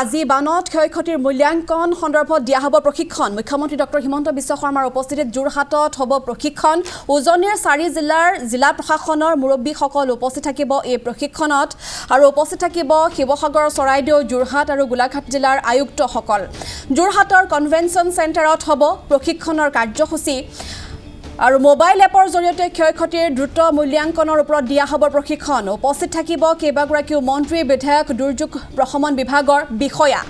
আজি বানত ক্ষয়ক্ষতিৰ মূল্যাংকন সন্দৰ্ভত দিয়া হ'ব প্ৰশিক্ষণ মুখ্যমন্ত্ৰী ডক্টৰ হিমন্ত বিশ্ব শৰ্মাৰ উপস্থিতিত যোৰহাটত হ'ব প্ৰশিক্ষণ উজনিৰ 4 জিলাৰ জিলা প্ৰশাসনৰ মুৰব্বীসকল উপস্থিত থাকিব এই প্ৰশিক্ষণত আৰু উপস্থিত থাকিব শিৱসাগৰ চৰাইদেউ যোৰহাট আৰু গোলাঘাট জিলাৰ আয়ুক্তসকল যোৰহাটৰ কনভেনচন চেণ্টাৰত হ'ব প্ৰশিক্ষণৰ কাৰ্যসূচী আৰু মোবাইল এপৰ জৰিয়তে ক্ষয়ক্ষতিৰ দ্ৰুত মূল্যাংকনৰ ওপৰত দিয়া হ'ব প্ৰশিক্ষণ উপস্থিত থাকিব কেইবাগৰাকীও মন্ত্ৰী বিধায়ক দুৰ্যোগ প্ৰশমন বিভাগৰ বিষয়া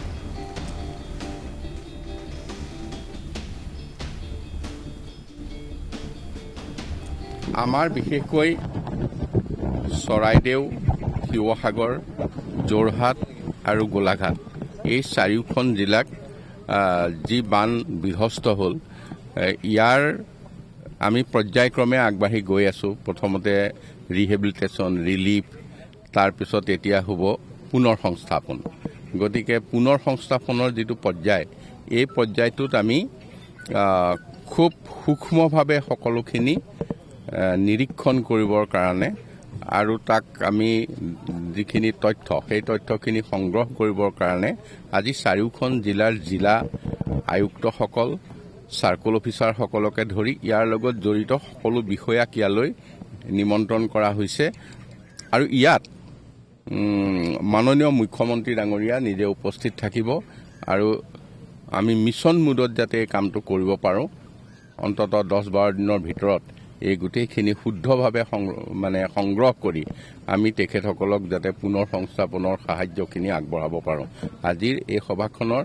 আমাৰ বিশেষকৈ চৰাইদেউ শিৱসাগৰ যোৰহাট আৰু গোলাঘাট এই চাৰিওখন জিলাক যি বান বিধ্বস্ত হ'ল ইয়াৰ আমি পৰ্যায়ক্ৰমে আগবাঢ়ি গৈ আছোঁ প্ৰথমতে ৰিহেবিলিটেশ্যন ৰিলিফ তাৰপিছত এতিয়া হ'ব পুনৰ সংস্থাপন গতিকে পুনৰ সংস্থাপনৰ যিটো পৰ্যায় এই পৰ্যায়টোত আমি খুব সূক্ষ্মভাৱে সকলোখিনি নিৰীক্ষণ কৰিবৰ কাৰণে আৰু তাক আমি যিখিনি তথ্য সেই তথ্যখিনি সংগ্ৰহ কৰিবৰ কাৰণে আজি চাৰিওখন জিলাৰ জিলা আয়ুক্তসকল সাৰ্কল অফিচাৰসকলকে ধৰি ইয়াৰ লগত জড়িত সকলো বিষয়াক ইয়ালৈ নিমন্ত্ৰণ কৰা হৈছে আৰু ইয়াত মাননীয় মুখ্যমন্ত্ৰী ডাঙৰীয়া নিজে উপস্থিত থাকিব আৰু আমি মিছন মুডত যাতে এই কামটো কৰিব পাৰোঁ অন্ততঃ 10-12 দিনৰ ভিতৰত এই গোটেইখিনি শুদ্ধভাৱে সংগ্ৰহ কৰি আমি তেখেতসকলক যাতে পুনৰ সংস্থাপনৰ সাহায্যখিনি আগবঢ়াব পাৰোঁ আজিৰ এই সভাখনৰ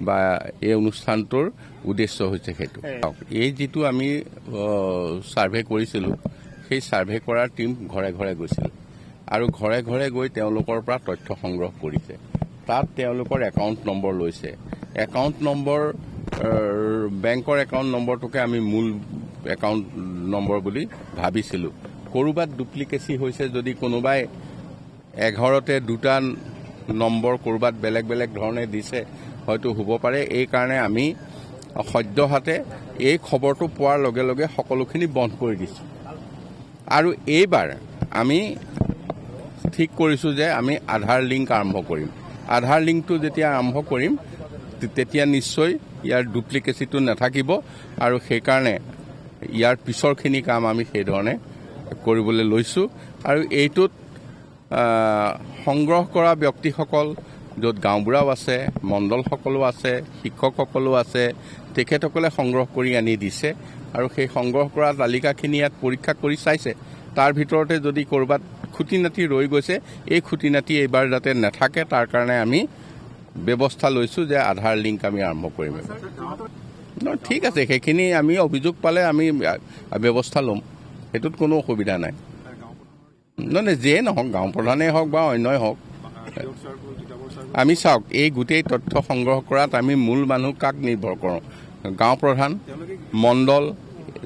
বা এই অনুষ্ঠানটোৰ উদ্দেশ্য হৈছে সেইটো এই যিটো আমি সাৰ্ভে কৰিছিলোঁ সেই সাৰ্ভে কৰাৰ টিম ঘৰে ঘৰে গৈছিল আৰু ঘৰে ঘৰে গৈ তেওঁলোকৰ পৰা তথ্য সংগ্ৰহ কৰিছে তাত তেওঁলোকৰ একাউণ্ট নম্বৰ লৈছে একাউণ্ট নম্বৰ বেংকৰ একাউণ্ট নম্বৰটোকে আমি মূল একাউণ্ট নম্বৰ বুলি ভাবিছিলোঁ ক'ৰবাত ডুপ্লিকেচি হৈছে যদি কোনোবাই 11তে দুটা নম্বৰ ক'ৰবাত বেলেগ বেলেগ ধৰণে দিছে হয়তো হ'ব পাৰে এই কাৰণে আমি সদ্যহাতে এই খবৰটো পোৱাৰ লগে লগে সকলোখিনি বন্ধ কৰি দিছোঁ আৰু এইবাৰ আমি ঠিক কৰিছোঁ যে আমি আধাৰ লিংক আৰম্ভ কৰিম আধাৰ লিংকটো যেতিয়া আৰম্ভ কৰিম তেতিয়া নিশ্চয় ইয়াৰ ডুপ্লিকেচিটো নাথাকিব আৰু সেইকাৰণে ইয়াৰ পিছৰখিনি কাম আমি সেইধৰণে কৰিবলৈ লৈছোঁ আৰু এইটোত সংগ্ৰহ কৰা ব্যক্তিসকল য'ত গাঁওবুঢ়াও আছে মণ্ডলসকলো আছে শিক্ষকসকলো আছে তেখেতসকলে সংগ্ৰহ কৰি আনি দিছে আৰু সেই সংগ্ৰহ কৰা তালিকাখিনি ইয়াত পৰীক্ষা কৰি চাইছে তাৰ ভিতৰতে যদি ক'ৰবাত খুটি নাটি ৰৈ গৈছে এই খুটি নাটি এইবাৰ যাতে নাথাকে তাৰ কাৰণে আমি ব্যৱস্থা লৈছোঁ যে আধাৰ লিংক আমি আৰম্ভ কৰিম ঠিক আছে সেইখিনি আমি অভিযোগ পালে আমি ব্যৱস্থা ল'ম সেইটোত কোনো অসুবিধা নাই নহয় যিয়ে নহওক গাঁও প্ৰধানেই হওক বা অন্যই হওক আমি চাওক এই গোটেই তথ্য সংগ্ৰহ কৰাত আমি মূল মানুহ কাক নিৰ্ভৰ কৰোঁ গাঁও প্ৰধান মণ্ডল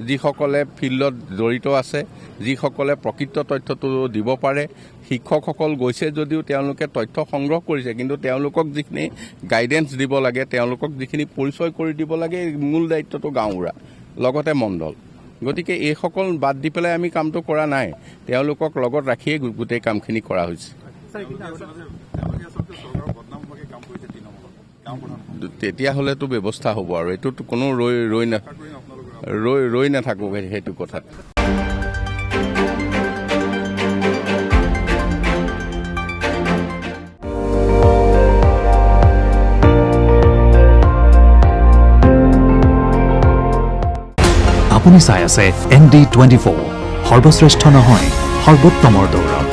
যিসকলে ফিল্ডত জড়িত আছে যিসকলে প্ৰকৃত তথ্যটো দিব পাৰে শিক্ষকসকল গৈছে যদিও তেওঁলোকে তথ্য সংগ্ৰহ কৰিছে কিন্তু তেওঁলোকক যিখিনি গাইডেন্স দিব লাগে তেওঁলোকক যিখিনি পৰিচয় কৰি দিব লাগে মূল দায়িত্বটো গাঁওবুঢ়া লগতে মণ্ডল গতিকে এইসকল বাদ দি পেলাই আমি কামটো কৰা নাই তেওঁলোকক লগত ৰাখিয়ে গোটেই কামখিনি কৰা হৈছে তেতিয়াহ'লেতো ব্যৱস্থা হ'ব আৰু এইটোতো কোনো ৰৈ নাথাকোঁ সেইটো কথাত আপুনি চাই আছে ND24 সৰ্বশ্ৰেষ্ঠ নহয় সৰ্বোত্তমৰ দৌৰ